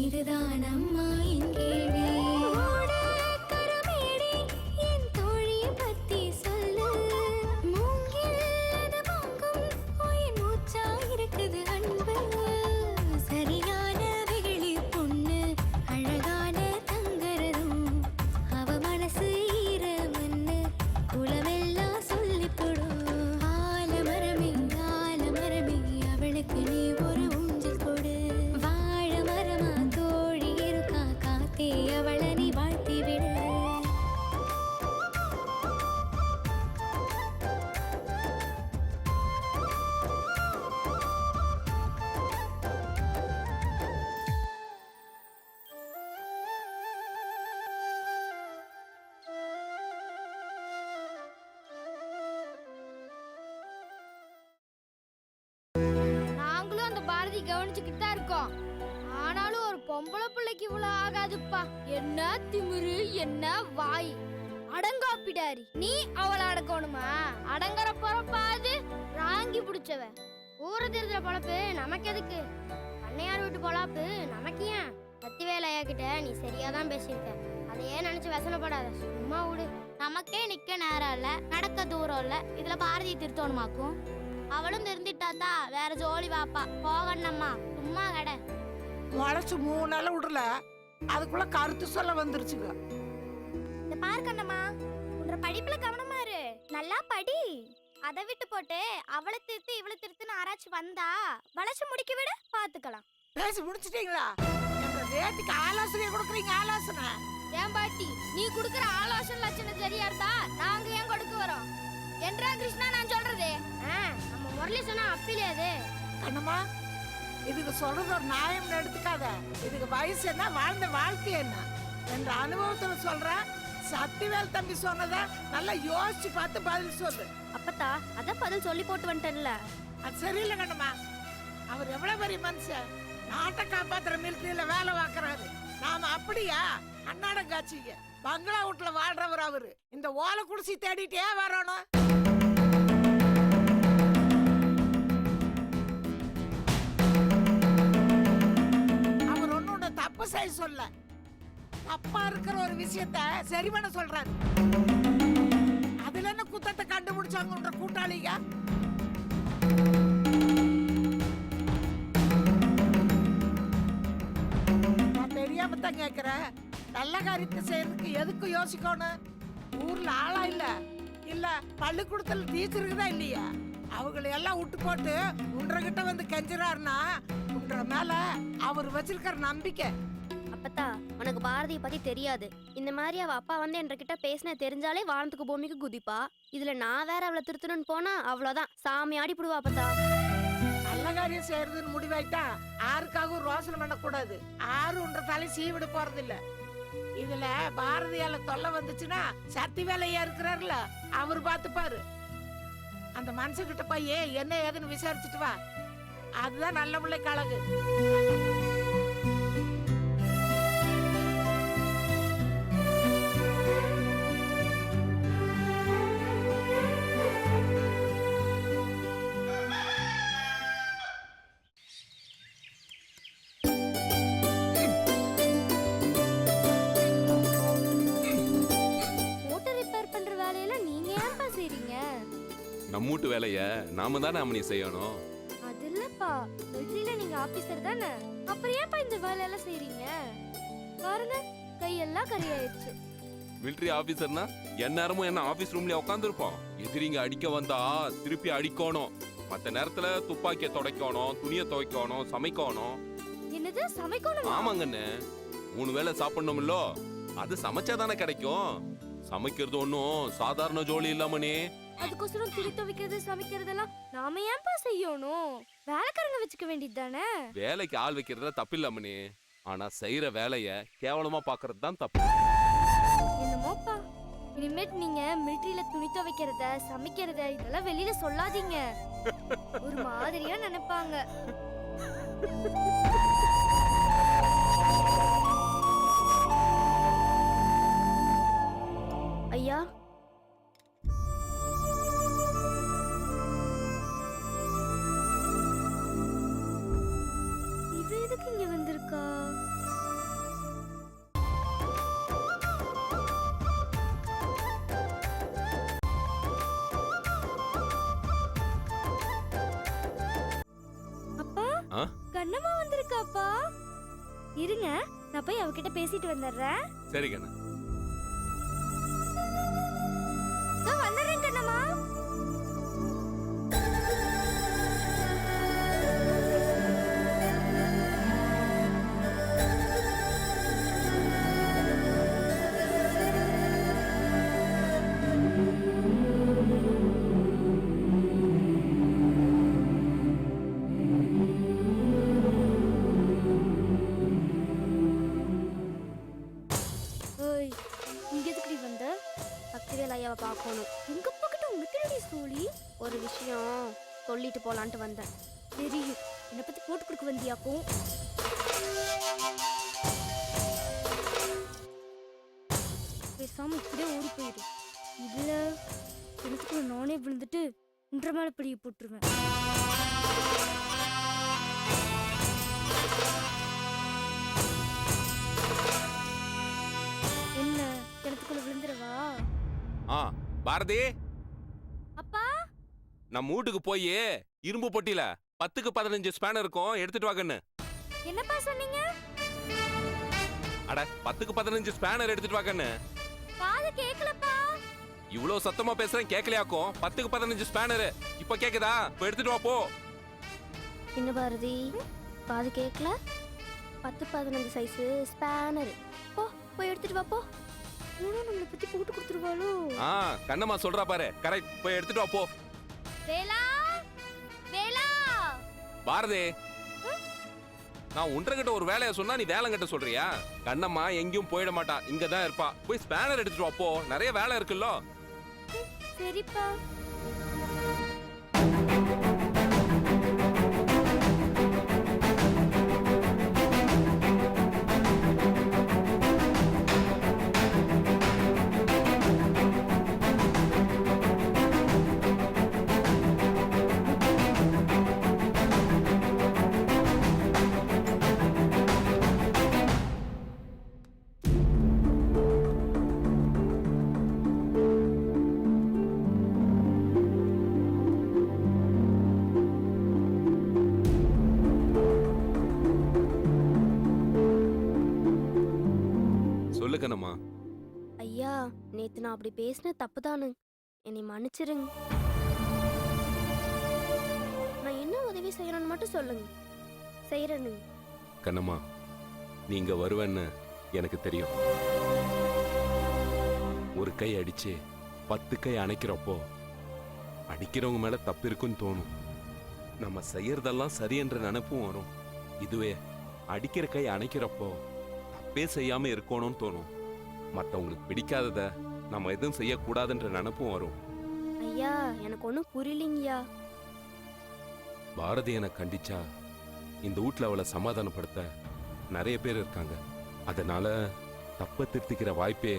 இதுதான் அம்மா என் கேள்வி. ஓட கரமேடி என் தோழியை பத்தி சொல்லு. மூங்கில் அது வாங்கும் உயிர் மூச்சா இருக்குது அன்பு. சரியான வெகுளி பொண்ணு அழகான தங்கரதும். அவ மனசு ஈர மண்ணு குலமெல்லாம் சொல்லி போடும். ஆலமரமே ஆலமரமே அவளுக்கு நீ ஒரு ஊஞ்சல் கொடு. வாழ மரமா தோழி இருக்கா காத்தே அவளை நீ வாழ்த்தி விடு. நாங்களும் அந்த பாரதி கவனிச்சுக்கிட்டு தான் இருக்கோம். ஆனாலும் ஒரு பொம்பளை பிள்ளைக்கு இவ்வளவு ஆகாதுப்பா. என்ன திமிரு, என்ன வாய். அடங்காப்பிடாரி, நீ அவளை அடக்கணுமா? அடங்குற பொறப்பாது ராங்கி பிடிச்சவ. ஊரை திருதுற பொழப்பு நமக்கு எதுக்கு? அன்னையார் வீட்டு பொழப்பு நமக்கு ஏன்? சத்திவேலையா கிட்ட நீ சரியாதான் பேசியிருக்க. அதையே நினைச்சு வசனப்படாத, சும்மா விடு. நமக்கே நிக்க நேரம் இல்ல, நடக்க தூரம் இல்ல, இதுல பாரதி திருத்தோணுமாக்கும். அவளும் திருந்திட்டாத்தா வேற ஜோலி வாப்பா. போகணும்மா, சும்மா கடை. முளைச்சு 3 நாள் விடல, அதுக்குள்ள கருத்து சொல்ல வந்துருச்சுங்க. இந்த பாரு கண்ணம்மா, உன்ற படிப்புல கவனமா இரு. நல்லா படி. அதை விட்டு போட்டு அவளை திருத்து இவளை திருத்துன்னு ஆராய்ச்சி வந்தா வளைச்சு முடிக்க விட பாத்துக்கலாம். பேசி முடிச்சிட்டீங்களா? எங்க ரேட்டுக்கு ஆலோசனை கொடுக்குறீங்க. ஆலோசனை ஏன் பாட்டி, நீ குடுக்கற ஆலோசனை லட்சணம் சரியா இருந்தா நாங்க ஏன் கொடுக்க வரோம்? என்றா கிருஷ்ணா நான் சொல்றது? நம்ம முரளி சொன்னா அப்பிலே அது. கண்ணம்மா, இதுக்கு சொல்றது ஒரு நியாயம் எடுத்துக்காத. இதுக்கு வயசு என்ன, வாழ்ந்த வாழ்க்கை என்ன என்ற அனுபவத்துல சொல்ற. சத்திவேல் தம்பி சொன்னதை நல்லா யோசிச்சு பார்த்து பதில் சொல்லு. அப்பத்தா அதான் பதில் சொல்லி போட்டு வந்துட்டேன்ல. அது சரியில்லை கண்ணம்மா. அவர் எவ்வளவு பெரிய மனுஷன், நாட்டை காப்பாத்துற மிலிட்டரியில வேலை பார்க்கறாரு. நாம அப்படியா? அன்னாடம் காட்சிங்க பங்களா வீட்டுல வாழ்றவர் அவரு. இந்த ஓலை குடிசி தேடிட்டே வரணும். அவர் ஒன்னு தப்பு செய்ய சொல்ல, தப்பா இருக்கிற ஒரு விஷயத்த சரி பண்ண சொல்றாரு. அதுல என்ன குத்தத்தை கண்டுபிடிச்சாங்கன்ற கூட்டாளிங்க. நான் தெரியாம தான் கேக்குறேன். நல்ல காரியத்தை செய்யறதுக்கு எதுக்கு யோசிக்கணும்? ஊர்ல ஆளா இல்ல பள்ளிக்கூடத்துல டீச்சர் இருக்குதா இல்லையா? அவங்களை எல்லாம் விட்டு போட்டு உன்றகிட்ட வந்து கெஞ்சுறாருன்னா உன்ற மேல அவர் வச்சிருக்கிற நம்பிக்கை. அப்பத்தா உனக்கு பாரதியை பத்தி தெரியாது. இந்த மாதிரி அவ அப்பா வந்து என்கிட்ட பேசின தெரிஞ்சாலே வானத்துக்கு பூமிக்கு குதிப்பா. இதுல நான் வேற அவளை திருத்தணும்னு போனா அவ்வளவுதான், சாமி ஆடிப்புடுவா. அப்பத்தா நல்ல காரியம் செய்யறதுன்னு முடிவாயிட்டா யாருக்காகவும் ரோசனை பண்ணக்கூடாது. யாரும் உன்ற தலை சீவிட போறது இல்ல. இதுல பாரதியால தொல்லை வந்துச்சுன்னா சத்தி வேலையா இருக்கிறாருல அவர் பாத்துப்பாரு. அந்த மனுஷங்கிட்ட போய் என்ன ஏதுன்னு விசாரிச்சுட்டு வா. அதுதான் நல்ல பிள்ளைக்கு அழகு. நம்ம வீட்டு வேலைய நாம தானே அம்மனி செய்யணும். அது இல்லப்பா, மிலிட்டரியில நீங்க ஆபீசர் தானே, அப்புறம் ஏன்ப்பா இந்த வேலையெல்லாம் செய்றீங்க? பாருங்க கையெல்லாம் கரியாயிருச்சு. மிலிட்டரி ஆபீசர்னா எந்நேரமும் என்ன ஆபீஸ் ரூம்லயே உட்காந்துருப்போம். எதிரிங்க அடிக்க வந்தா திருப்பி அடிக்கணும். மத்த நேரத்துல துப்பாக்கிய துடைக்கணும், துணியை துவைக்கணும், சமைக்கணும். என்னது சமைக்கணும்? ஆமாங்கண்ணே, 3 வேளை சாப்பிடணும்ல, அது சமைச்சாதானே கிடைக்கும். சமைக்கிறது ஒன்னும் சாதாரண ஜோலி இல்லாமனே. அதுக்கோசரம் துணி துவைக்கிறது சமைக்கிறதெல்லாம் நாம ஏன்பா செய்யணும்? வேலைக்காரங்க வச்சுக்க வேண்டியது தானே. வேலைக்கு ஆள் வைக்கிறதுல தப்பு இல்லாமனே, ஆனா செய்யற வேலைய கேவலமா பாக்குறது தான் தப்பு. என்னமோப்பா, இனிமேட் நீங்க மிலிட்டரியில துணி துவைக்கிறத சமைக்கிறத இதெல்லாம் வெளியில சொல்லாதீங்க. ஒரு மாதிரியா நினைப்பாங்க. ஐயா, இவ எதுக்கு இங்க வந்திருக்கா? கண்ணம்மா வந்திருக்காப்பா. இருங்க, நான் போய் அவகிட்ட பேசிட்டு வந்துடுறேன். சரி கண்ணா. வந்துடுறேன் கண்ணம்மா. ஓய், இங்க எதுக்குடி வந்த? சக்திவேல் ஐயாவை பார்க்கணும். எங்க பக்கத்து உனக்கு என்னடி சோழி? ஒரு விஷயம் சொல்லிட்டு போலான்ட்டு வந்தேன். தெரியும், என்னை பத்தி போட்டு கொடுக்க வந்தியாக்கும். பேசாம இப்படியே ஓடி போயிடு. இதுல கிணத்துக்குள்ள நானே விழுந்துட்டு உன்ற மேல பிடிய போட்டுருவேன். என்ன, கிணத்துக்குள்ள விழுந்துடவா? ஆ பாரதி, அப்பா, நம்ம வீட்டுக்கு போய் இரும்பு பொட்டியில 10க்கு 15 ஸ்பேனர் இருக்கும், எடுத்துட்டு வாங்கன்னு. என்னப்பா சொன்னீங்க? அட 10க்கு 15 ஸ்பேனர் எடுத்துட்டு வாங்கன்னு. காது கேக்கலப்பா. இவ்ளோ சத்தமா பேசுறேன் கேட்கலையாக்கும். 10க்கு 15 ஸ்பேனர் இப்ப கேக்குதா? இப்ப எடுத்துட்டு வா போ. என்ன பாரதி, காது கேட்கல? 10-15 சைஸ் ஸ்பேனர். போ, போய் எடுத்துட்டு வா போ. இவனும் நம்மளை பத்தி போட்டு கொடுத்துருவாளோ? ஆ கண்ணம்மா சொல்றா பாரு, கரெக்ட். போய் எடுத்துட்டு வா போ. வேலா, வேலா. பாரதி, நான் உன்றகிட்ட ஒரு வேலையை சொன்னா நீ வேலைங்கிட்ட சொல்றியா? கண்ணம்மா எங்கேயும் போயிட மாட்டா, இங்க தான் இருப்பா. போய் ஸ்பேனர் எடுத்துட்டு வா போ, நிறைய வேலை இருக்குல்ல. சரிப்பா. சொல்லு கண்ணம்மா. ஐயா, நேத்து நான் அப்படி பேசின தப்பு தானு, என்னை மன்னிச்சிருங்க. நான் என்ன உதவி செய்யணும்னு மட்டும் சொல்லுங்க, செய்யறேன்னு. கண்ணம்மா, நீங்க வருவேன்னு எனக்கு தெரியும். ஒரு கை அடிச்சு 10 கை அணைக்கிறப்போ அடிக்கிறவங்க மேல தப்பு இருக்குன்னு தோணும். நம்ம செய்யறதெல்லாம் சரி என்ற நினைப்பும் வரும். இதுவே அடிக்கிற கை அணைக்கிறப்போ தப்பே செய்யாம இருக்கணும்னு தோணும். மத்தவங்களுக்கு பிடிக்காதத நம்ம எதுவும் செய்யக்கூடாதுன்ற நினைப்பும் வரும். ஐயா, எனக்கு ஒன்றும் புரியலிங்கய்யா. பாரதி என கண்டிச்சா இந்த வீட்ல அவளை சமாதானப்படுத்த நிறைய பேர் இருக்காங்க. அதனால தப்ப திருத்திக்கிற வாய்ப்பே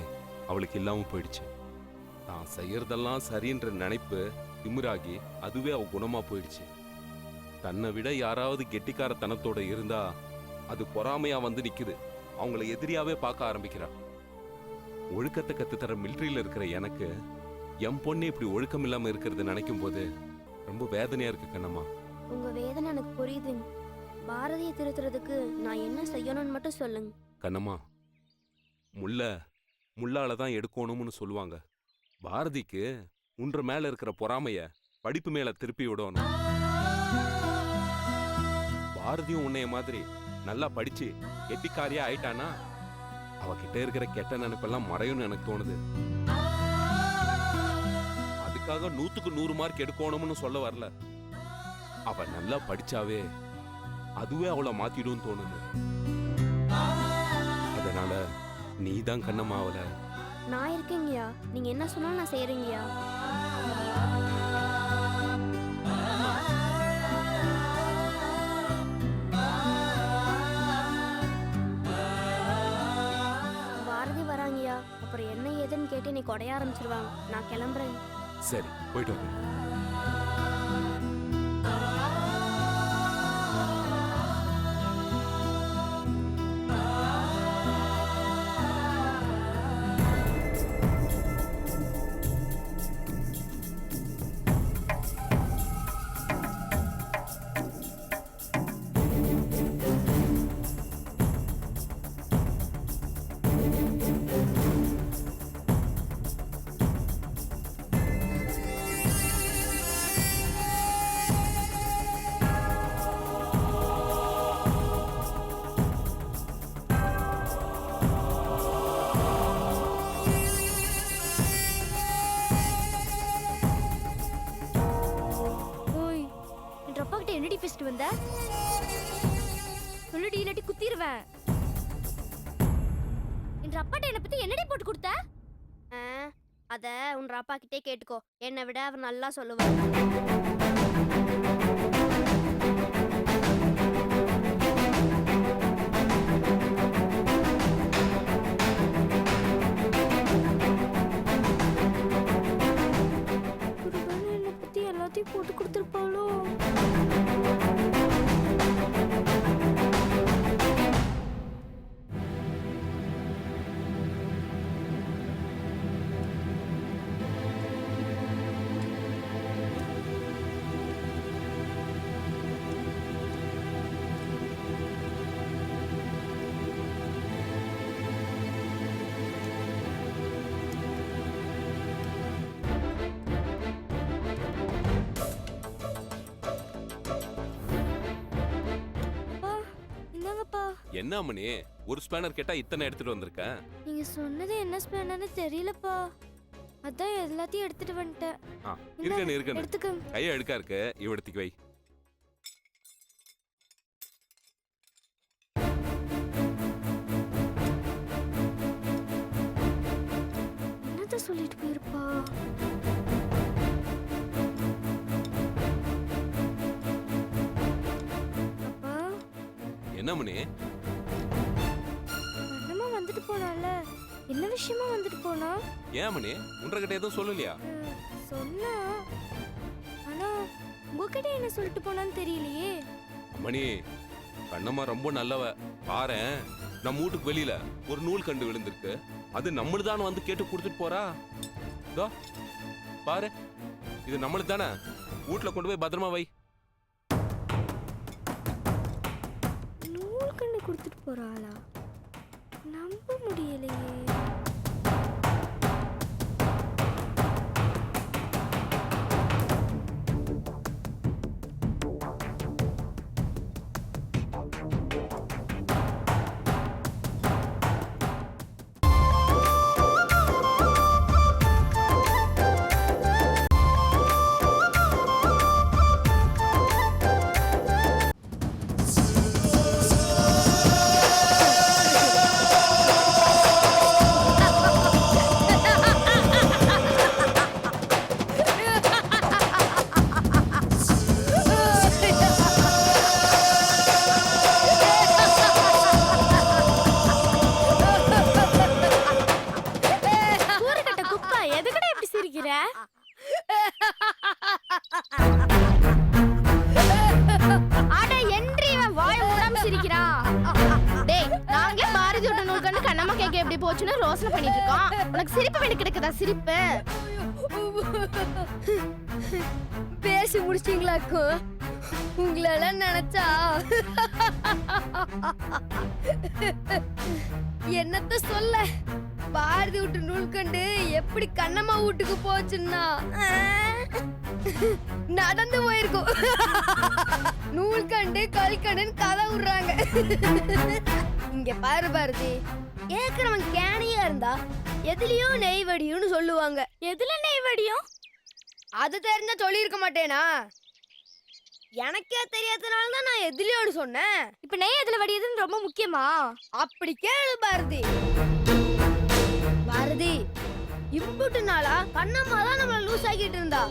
அவளுக்கு இல்லாம போயிடுச்சு. தான் செய்யறதெல்லாம் சரின்ற நினைப்பு திமிராகி அதுவே அவ குணமா போயிடுச்சு. தன்னை விட யாராவது கெட்டிக்காரத்தனத்தோட இருந்தா அது பொறாமையா வந்து நிக்குது. அவங்கள எதிரியாவே பார்க்க ஆரம்பிக்கிறா. ஒழுக்கத்தை கத்துத்தர மிலிட்டரியில இருக்கிற எனக்கு என் பொண்ணு இப்படி ஒழுக்கம் இல்லாம இருக்கிறது நினைக்கும் போது ரொம்ப வேதனையா இருக்கு கண்ணம்மா. உங்க வேதனை எனக்கு புரியுதுங்க. பாரதியை திருத்துறதுக்கு நான் என்ன செய்யணும்னு மட்டும் சொல்லுங்க. கண்ணம்மா, முள்ளால தான் எடுக்கணும்னு சொல்லுவாங்க. பாரதிக்கு உன்ற மேல இருக்கிற பொறாமைய படிப்பு மேல திருப்பி விடணும். பாரதியும் உன்னைய மாதிரி நல்லா படிச்சு கெட்டிக்காரியா ஆயிட்டானா அவகிட்ட இருக்கிற கெட்ட நினைப்பெல்லாம் மறையும்னு எனக்கு தோணுது. அதுக்காக 100க்கு 100 மார்க் எடுக்கணும்னு சொல்ல வரல. அவ நல்லா படிச்சாவே அதுவே அவளை மாத்திடும் தோணுது. அதனால நீதான் கண்ணம்மா அவளை. நான் இருக்கேங்கய்யா, நீங்க என்ன சொன்னாலும் நான் செய்யறேங்கய்யா. பாரதி வராங்கய்யா, அப்புறம் என்ன ஏதுன்னு கேட்டு நீ கொடைய ஆரம்பிச்சிருவாங்க. நான் கிளம்புறேன். சரி, போயிட்டு வரேன். சொல்லுடி, இல்லாட்டி குத்திடுவேன். என்ற அப்பாட்ட என்ன பத்தி என்னடி போட்டு கொடுத்த? அத உன் அப்பா கிட்டே கேட்டுக்கோ. என்னை விட அவர் நல்லா சொல்லுவார். என்னை பத்தி எல்லாத்தையும் போட்டு கொடுத்துருப்பாளோ? என்ன மணி, ஒரு ஸ்பேனர் கேட்டா இத்தனை எடுத்துட்டு வந்திருக்க? நீங்க சொன்னது என்ன ஸ்பேனர்னு தெரியலப்பா, அதான் எல்லாத்தையும் எடுத்துட்டு வந்துட்டேன். இருக்கணும் எடுத்துக்கங்க. கையை எடுக்கா இருக்கு, இவடத்துக்கு வை. என்னத்த சொல்லிட்டு போயிருப்பா? அப்பா என்ன மணி? அண்ணம்மா வந்துட்டு போனால, என்ன விஷயமா வந்துட்டு போனா? ஏன் மணி, உன்கிட்ட எதுவும் சொல்லலையா? சொன்னா, ஆனா உங்ககிட்ட என்ன சொல்லிட்டு போனான்னு தெரியலையே. மணி, கண்ணம்மா ரொம்ப நல்லவ. பாரேன், நம்ம வீட்டுக்கு வெளியில ஒரு நூல் கண்டு விழுந்திருக்கு. அது நம்மளுதான் வந்து கேட்டு கொடுத்துட்டு போறா. இதோ பாரு, இது நம்மளுக்கு தானே. வீட்டுல கொண்டு போய் பத்திரமா வை. நூல் கண்டு கொடுத்துட்டு போறாளா? நம்ப முடியலையே. போச்சுன்னு ரோசனை பண்ணிட்டு இருக்கோம். உனக்கு சிரிப்பு வேண்டி கிடக்குதா? சிரிப்பு பேசி முடிச்சிட்டீங்களாக்கோ? உங்களெல்லாம் நினைச்சா என்னத்த சொல்ல. பாரதி விட்டு நூல் கண்டு எப்படி கண்ணம்மா வீட்டுக்கு போச்சுன்னா நடந்து போயிருக்கும். நூல் கண்டு கல்கண்டுன்னு கதை விடுறாங்க. இங்க பாரு பாரதி, ஏற்கனவன் கேனையா இருந்தா எதுலயும் நெய் வடியும்னு சொல்லுவாங்க. எதுல நெய் வடியும்? அது தெரிஞ்சா சொல்லி இருக்க மாட்டேனா? எனக்கே தெரியாதனால தான் நான் எதுலயோடு சொன்னேன். இப்ப நெய் எதுல வடியுதுன்னு ரொம்ப முக்கியமா? அப்படி கேளு பாரதி. பாரதி, இம்புட்டு நாளா கண்ணம்மா தான் நம்மள லூஸ் ஆக்கிட்டு இருந்தா.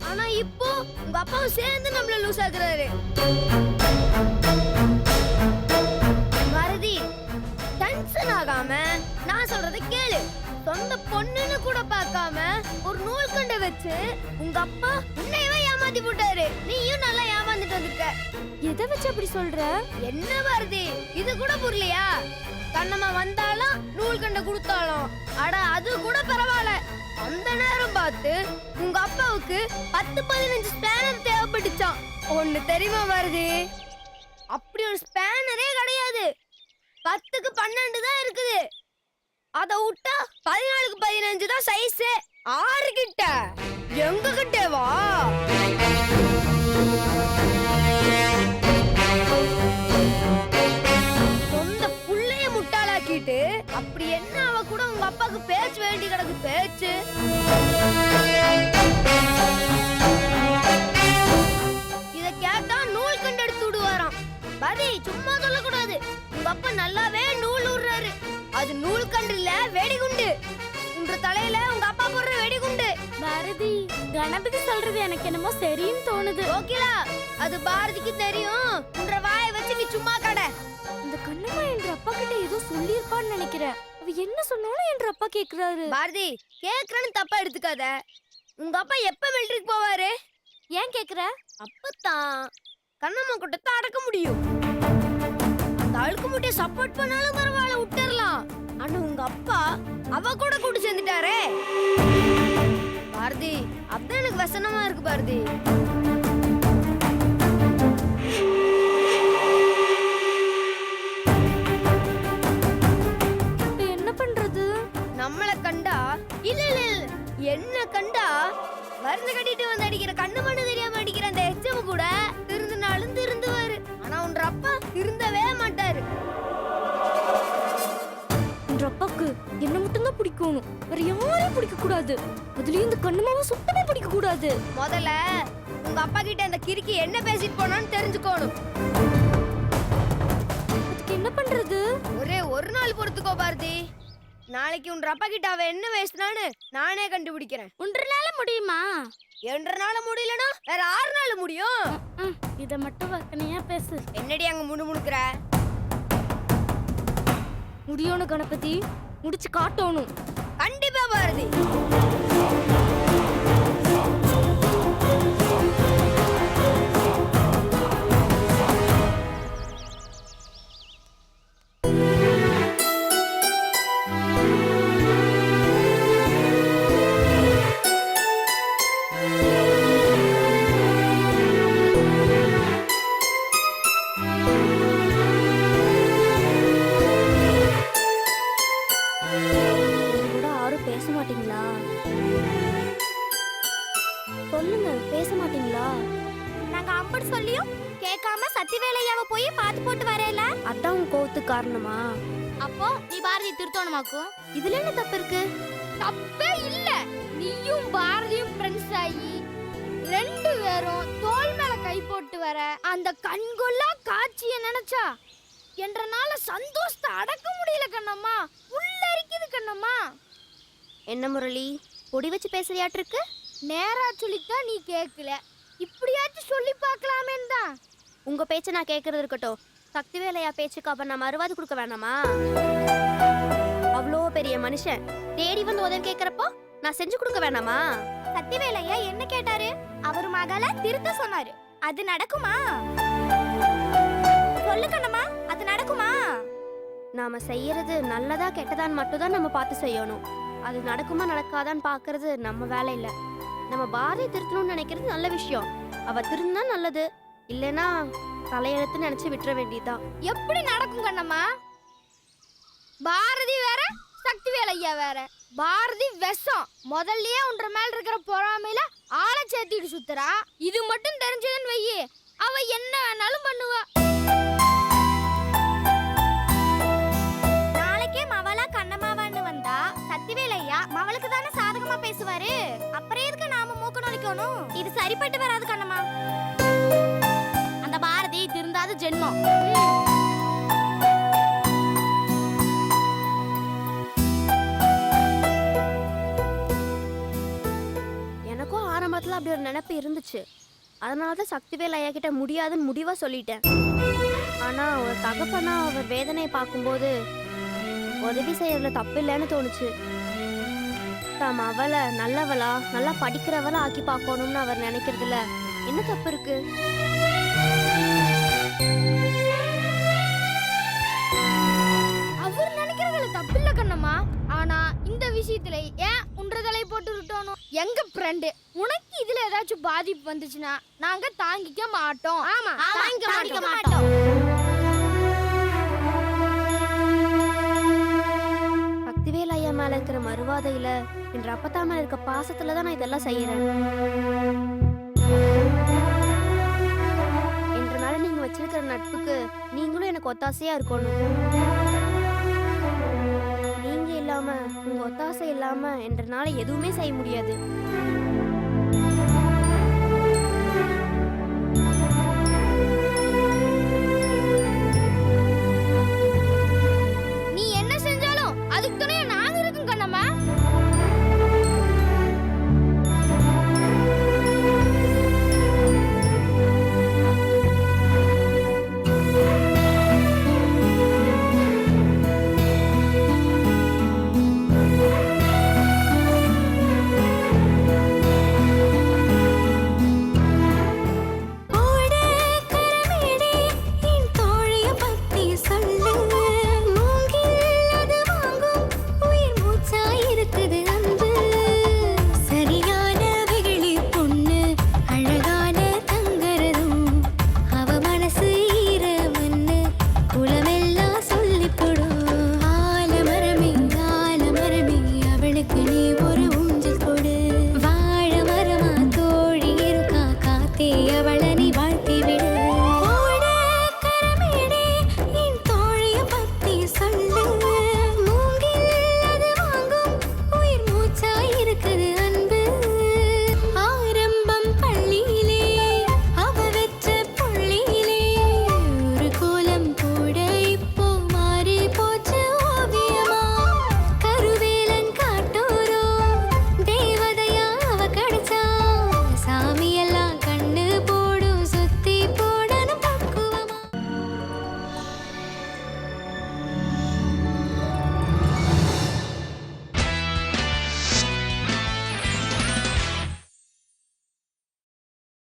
ஆனா இப்போ உங்க அப்பாவும் சேர்ந்து நம்மள லூஸ் ஆக்குறாரு. பாரதி, டென்ஷன் ஆகாம நான் சொல்றத கேளு. சொந்த பொண்ணுன்னு கூட பார்க்காம ஒரு நூல் கண்டை வச்சு உங்க அப்பா உன்னையவே ஏமாத்தி போட்டாரு. நீயும் நல்லா ஏமாந்துட்டு வந்திருக்க. எதை வச்சு அப்படி சொல்ற? என்ன பாரதி, இது கூட புரியலையா? கண்ணம்மா வந்தாலும் நூல் கண்டை கொடுத்தாலும் அட அது கூட பரவாயில்ல. அந்த நேரம் பார்த்து உங்க அப்பாவுக்கு 10-15 ஸ்பேனர் தேவைப்பட்டுச்சான். ஒண்ணு தெரியுமா பாரதி? அப்படி ஒரு ஸ்பேனரே கிடையாது. 10க்கு 12 தான் இருக்குது. அத விட்டா 14க்கு 15 தான் சைஸ். 6 கிட்ட எங்க கிட்டவா? சொந்த புள்ளைய முட்டாளாக்கிட்டு அப்படி என்ன அவ கூட உங்க அப்பாக்கு பேச்சு வேண்டி கிடக்கு. பேச்சு இத கேட்டா நூல் கண்டு எடுத்து விடுவாராம். பாரதி சும்மா சொல்லக்கூடாது. உங்க அப்பா நல்லாவே நூல் ஊர்றாரு. அது நூல் கண்டு இல்ல, வெடிகுண்டு. உன்ற தலையில உங்க அப்பா போடுற வெடிகுண்டு. பாரதி, கணபதி சொல்றது எனக்கு என்னமோ சரின்னு தோணுது. ஓகேலா, அது பாரதிக்கு தெரியும். உன்ற வாயை வச்சு நீ சும்மா கடை. இந்த கண்ணம்மா என்ற அப்பா கிட்ட ஏதோ சொல்லியிருப்பான்னு நினைக்கிறேன். அவ என்ன சொன்னாலும் என்ற அப்பா கேக்குறாரு. பாரதி, கேக்குறன்னு தப்பா எடுத்துக்காத. உங்க அப்பா எப்ப மிலிட்டரிக்கு போவாரு? ஏன் கேக்குற? அப்பதான் கண்ணம்மா கூட்டத்தை அடக்க முடியும். அந்த அழுக்கு முட்டைய சப்போர்ட் பண்ணாலும் பரவாயில்ல, விட்டுறலாம். ஆனா உங்க அப்பா அவ கூட கூட்டு சேர்ந்துட்டாரே. பாரதி, அதான் எனக்கு வசனமா இருக்கு பாரதி. என்ன பண்றது? நம்மள கண்டா இல்ல இல்ல இல்ல, என்ன கண்டா மருந்து கட்டிட்டு வந்து அடிக்கிற கண்ணு மண்ணு தெரியாம அடிக்கிற அந்த எச்சம் கூட திருந்தினாலும் திருந்துவாரு. ஆனா உன்ற அப்பா திருந்தவே மாட்டாரு. என்ற அப்பாக்கு என்ன மட்டும்தான் பிடிக்கணும், வேற யாரையும் பிடிக்க கூடாது. அதுலயும் இந்த கண்ணம்மாவை சுத்தமா பிடிக்க கூடாது. முதல்ல உங்க அப்பா கிட்ட அந்த கிறுக்கி என்ன பேசிட்டு போனான்னு தெரிஞ்சுக்கணும். அதுக்கு என்ன பண்றது? ஒரே ஒரு நாள் பொறுத்துக்கோ பாரதி. நாளைக்கு உன்ற அப்பா கிட்ட அவ என்ன பேசினான்னு நானே கண்டுபிடிக்கிறேன். ஒன்றனால முடியுமா? 2 நாள் முடியலனா வேற 6 நாள் முடியும். இத மட்டும் வக்கனையா பேசு. என்னடி அங்க முணுமுணுக்குற? முடியணும் கணபதி, முடிச்சு காட்டணும். கண்டிப்பா பாரதி. கூட யாரும் பேச மாட்டீங்களா? சொல்லுங்க, பேச மாட்டீங்களா? நாங்க அம்பட் சொல்லியும் கேட்காம சத்திவேலையாவ போய் பாத்து போட்டு வரேல. அதான் உன் கோவத்துக்கு காரணமா? அப்போ நீ பாரதி திருத்தோணமாக்கும். இதுல என்ன தப்பு இருக்கு? தப்பே இல்ல. நீயும் பாரதியும் ஃப்ரெண்ட்ஸ் ஆகி 2 பேரும் தோள் மேல கை போட்டு வர அந்த கண்கொள்ளா காட்சியை நினைச்சா என்றனால சந்தோஷத்தை அடக்க முடியல கண்ணம்மா. உள்ளரிக்குது கண்ணம்மா. என்ன முரளி, பொடி வச்சு பேசுறியாட்டு இருக்கு? நேரா சொல்லித்தான் நீ கேட்கல, இப்படியாச்சும் சொல்லி பார்க்கலாமேன்னு தான். உங்க பேச்ச நான் கேக்குறது இருக்கட்டும். சக்திவேலையா பேச்சுக்கு அப்ப நான் மறுவாது கொடுக்க வேணாமா? அவ்வளோ பெரிய மனுஷன் தேடி வந்து உதவி கேக்குறப்போ நான் செஞ்சு கொடுக்க வேணாமா? சக்திவேலையா என்ன கேட்டாரு? அவர் மகளை திருத்த சொன்னாரு. அது நடக்குமா? சொல்லு கண்ணம்மா, அது நடக்குமா? நாம செய்யறது நல்லதா கெட்டதான்னு மட்டும் தான் நம்ம பார்த்து செய்யணும். அது நடக்குமா நடக்காதான்னு பாக்குறது நம்ம வேலை இல்ல. நம்ம பாரதி திருத்தணும்னு நினைக்கிறது நல்ல விஷயம். அவ திருந்தா நல்லது, இல்லனா தலையெழுத்து நினைச்சு விட்டுற வேண்டியதுதான். எப்படி நடக்கும் கண்ணம்மா? பாரதி வேற, சக்திவேலையா வேற. பாரதி விஷம். முதல்லயே உன்ற மேல இருக்கிற பொறாமையில ஆளை சேர்த்திட்டு சுத்துறா. இது மட்டும் தெரிஞ்சதுன்னு வையி, அவ என்ன வேணாலும் பண்ணுவா. நாளைக்கே மவளா கண்ணம்மாவான்னு வந்தா சக்திவேலையா மவளுக்கு தானே சாதகமா பேசுவாரு. அப்புறம் எதுக்கு நாம மூக்க நுழைக்கணும்? இது சரிப்பட்டு வராது கண்ணம்மா. அந்த பாரதி திருந்தாத ஜென்மம். எனக்கும் ஆரம்பத்துல அப்படி ஒரு நினைப்பு இருந்துச்சு. அதனாலதான் சக்திவேல் ஐயா கிட்ட முடியாதுன்னு முடிவா சொல்லிட்டேன். ஆனா ஒரு தகப்பனா அவர் வேதனையை பார்க்கும்போது உதவி செய்யறதுல தப்பு இல்லைன்னு தோணுச்சு. தாம் அவளை நல்லவளா நல்லா படிக்கிறவளா ஆக்கி பார்க்கணும்னு அவர் நினைக்கிறதுல என்ன தப்பு இருக்கு? அவர் நினைக்கிறதுல தப்பு இல்ல கண்ணம்மா. ஆனா இந்த விஷயத்துல ஏன் உன்றதலை போட்டு விட்டோம்? எங்க ஃப்ரெண்டு, உனக்கு இதுல ஏதாச்சும் பாதிப்பு வந்துச்சுன்னா நாங்க தாங்கிக்க மாட்டோம். ஆமா, தாங்கிக்க மாட்டோம். சக்திவேல் ஐயா மேல இருக்கிற மறுவாதையில என்ற அப்பத்தா மேல இருக்க பாசத்துல தான் நான் இதெல்லாம் செய்யறேன். என்றனால நீங்க வச்சிருக்கிற நட்புக்கு நீங்களும் எனக்கு ஒத்தாசையா இருக்கணும். நீங்க இல்லாம உங்க ஒத்தாசை இல்லாம என்றனால எதுவுமே செய்ய முடியாது.